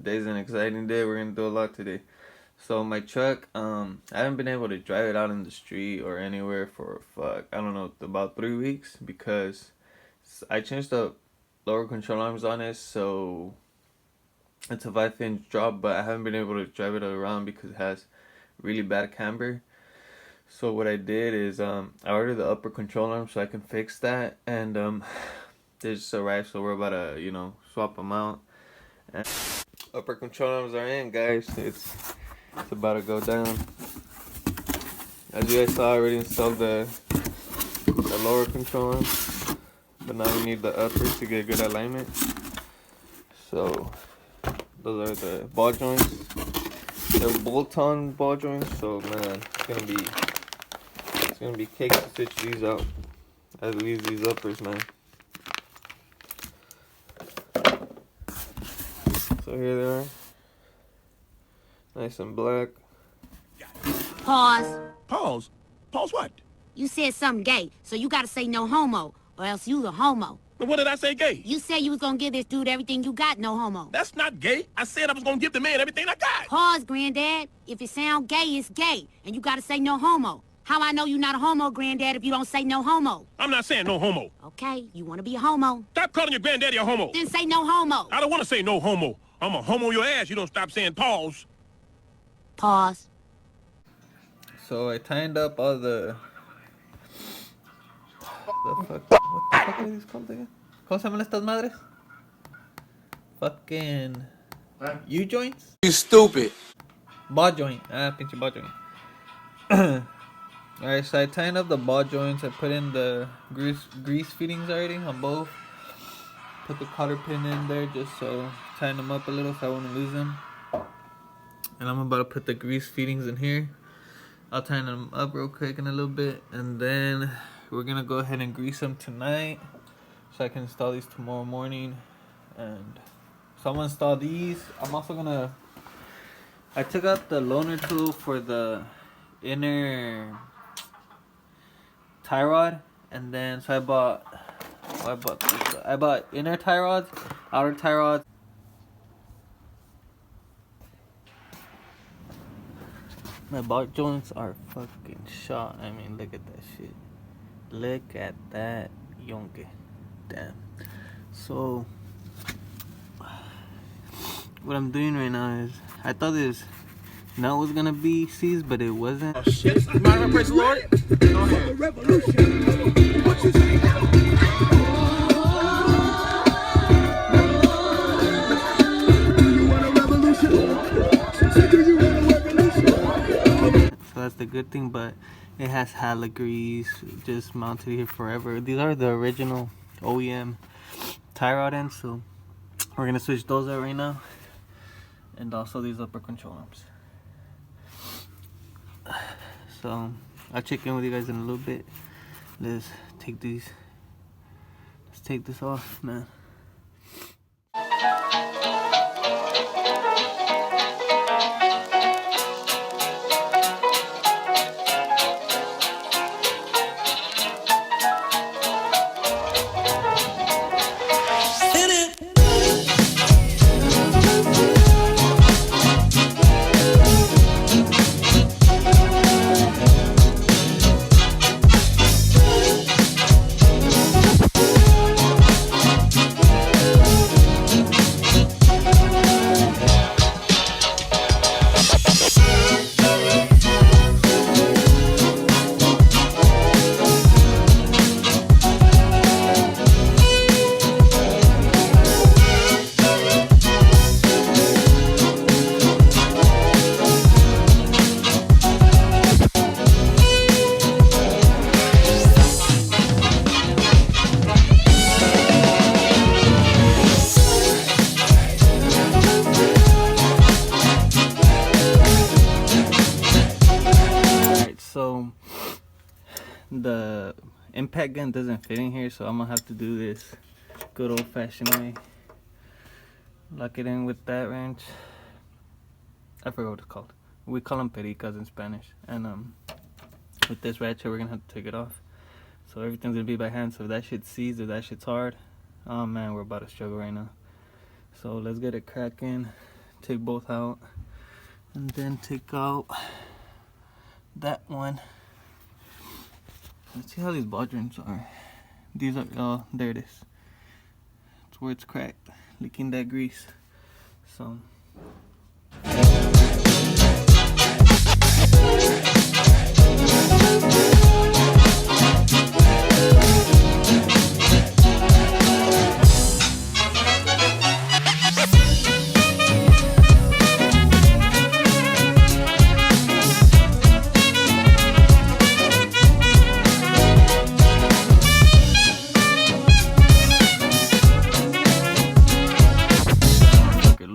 Today's an exciting day. We're gonna do a lot today. So my truck, I haven't been able to drive it out in the street or anywhere for I don't know, about 3 weeks because I changed the lower control arms on it, so it's a 5-inch drop, but I haven't been able to drive it around because it has really bad camber. So what I did is I ordered the upper control arm so I can fix that, and they just arrived, so we're about to swap them out. And upper control arms are in, guys. It's about to go down. As you guys saw, I already installed the lower control arm, but now we need the upper to get good alignment. So those are the ball joints. They're bolt-on ball joints, so man, it's gonna be cake to stitch these out. At least these uppers, man. So here they are, nice and black. Pause. Pause? Pause what? You said something gay, so you gotta say no homo, or else you a homo. But what did I say gay? You said you was gonna give this dude everything you got, no homo. That's not gay. I said I was gonna give the man everything I got. Pause, Granddad. If it sound gay, it's gay, and you gotta say no homo. How I know you not a homo, Granddad, if you don't say no homo? I'm not saying no homo. Okay, you wanna be a homo? Stop calling your granddaddy a homo. Then say no homo. I don't want to say no homo. I'm a homo your ass. You don't stop saying pause. Pause. So I tightened up all the fuck, what the fuck are these called again? ¿Cómo se llaman estas madres? Fucking U-joints? You stupid. Ball joint. Pinche ball joint. Alright, so I tightened up the ball joints. I put in the grease fittings already on both. Put the cotter pin in there just so tighten them up a little so I won't lose them. And I'm about to put the grease fittings in here. I'll tighten them up real quick in a little bit, and then we're gonna go ahead and grease them tonight so I can install these tomorrow morning. And so I'm gonna install these. I'm also gonna, I took out the loaner tool for the inner tie rod, and then so I bought inner tie rods, outer tie rods. My ball joints are fucking shot. I mean, look at that shit. Look at that yonke. Damn. So what I'm doing right now is, I thought this nut was gonna be seized, but it wasn't. Oh shit. You mind if I praise the Lord? Go ahead. What you say now? So that's the good thing, but it has Hala grease just mounted here forever. These are the original OEM tie rod ends, so we're gonna switch those out right now, and also these upper control arms. So I'll check in with you guys in a little bit. Let's take this off, man. So the impact gun doesn't fit in here, so I'm gonna have to do this good old-fashioned way. Lock it in with that wrench. I forgot what it's called. We call them pericas in Spanish. And with this ratchet, we're gonna have to take it off. So everything's gonna be by hand. So if that shit's seized, if that shit's hard, oh man, we're about to struggle right now. So let's get it cracking. take both out, and then take out that one. Let's see how these ball joints are. These are, oh, there it is. It's where it's cracked, leaking that grease. So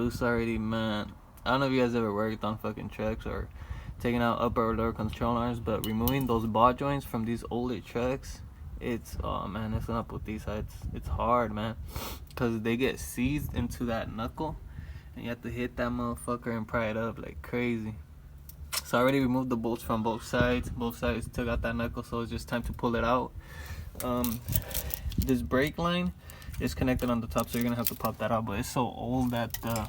loose already, man. I don't know if you guys ever worked on fucking trucks or taking out upper or lower control arms, but removing those ball joints from these older trucks, it's, oh man, it's up with these sides. It's hard, man, because they get seized into that knuckle, and you have to hit that motherfucker and pry it up like crazy. So I already removed the bolts from both sides. Both sides took out that knuckle, so it's just time to pull it out. This brake line is connected on the top, so you're gonna have to pop that out, but it's so old that the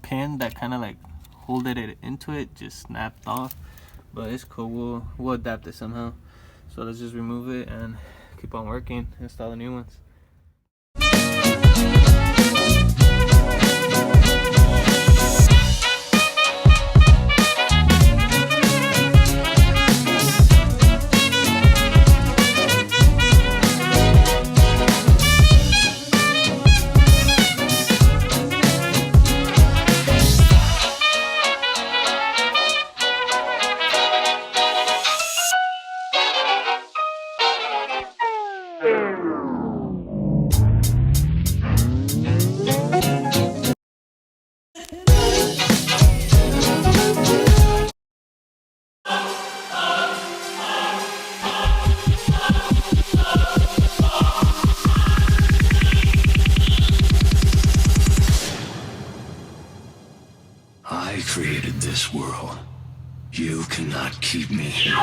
pin that kind of like holded it into it just snapped off. But it's cool, we'll adapt it somehow. So let's just remove it and keep on working, install the new ones. I created this world. You cannot keep me here.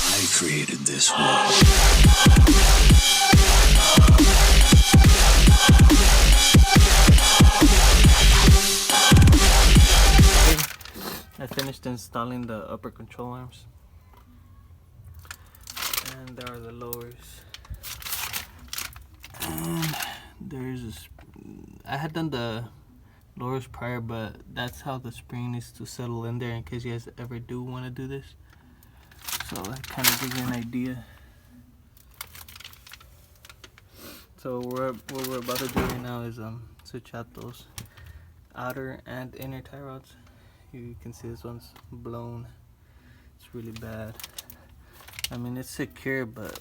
I created this world. I finished installing the upper control arms, and there are the lowers. And there's I had done the lowers prior, but that's how the spring needs to settle in there in case you guys ever do want to do this. So that kind of gives you an idea. So what we're about to do right now is switch out those outer and inner tie rods. You can see this one's blown. It's really bad. I mean, it's secure, but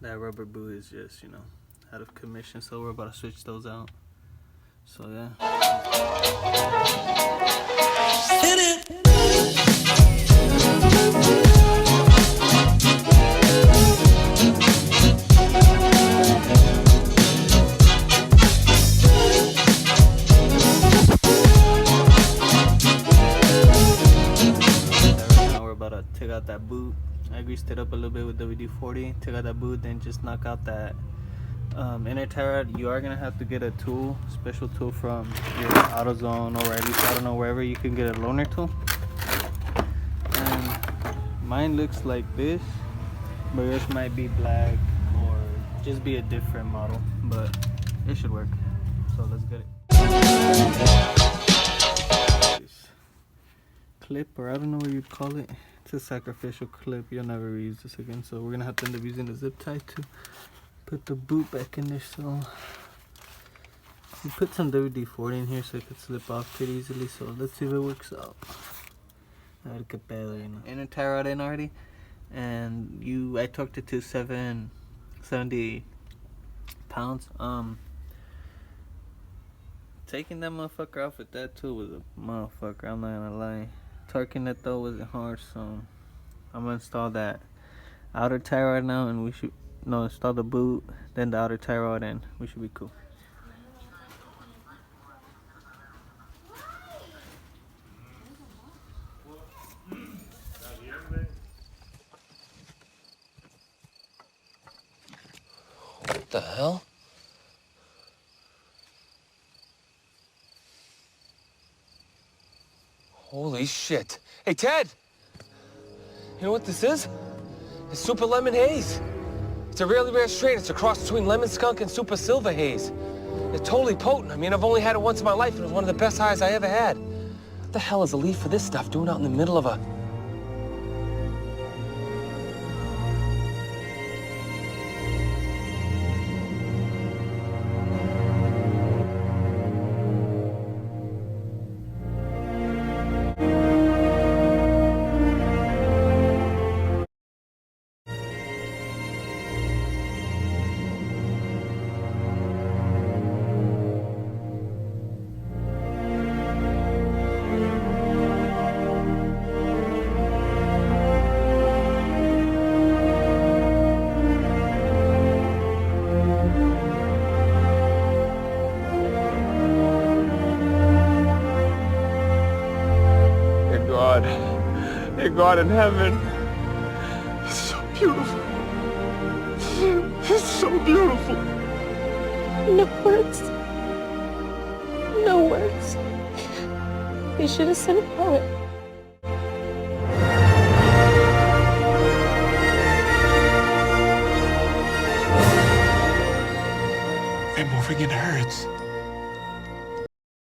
that rubber boot is just, you know, out of commission. So we're about to switch those out. So yeah. Hit it. Take out that boot. I greased it up a little bit with WD-40. Took out that boot, then just knock out that inner tie rod. You are gonna have to get a tool, special tool from your AutoZone, or at least I don't know, wherever you can get a loaner tool. And mine looks like this, but yours might be black or just be a different model, but it should work. So let's get it. This clip, or I don't know what you'd call it. It's a sacrificial clip. You'll never reuse this again, so we're gonna have to end up using a zip tie to put the boot back in there. So we put some WD-40 in here so it could slip off pretty easily. So let's see if it works out. A ver qué pedo, you know. Inner tie rod in already, and I torqued it to 770 pounds. Taking that motherfucker off with that tool was a motherfucker. I'm not gonna lie. torquing it though wasn't hard, so I'm gonna install that outer tie rod now, and we should install the boot, then the outer tie rod, and we should be cool. What the hell? Holy shit. Hey, Ted! You know what this is? It's Super Lemon Haze. It's a really rare strain. It's a cross between Lemon Skunk and Super Silver Haze. It's totally potent. I mean, I've only had it once in my life, and it was one of the best highs I ever had. What the hell is a leaf for this stuff doing out in the middle of a... Dear God in heaven. It's so beautiful. It's so beautiful. No words. No words. You should have sent a poet. They're moving in herds.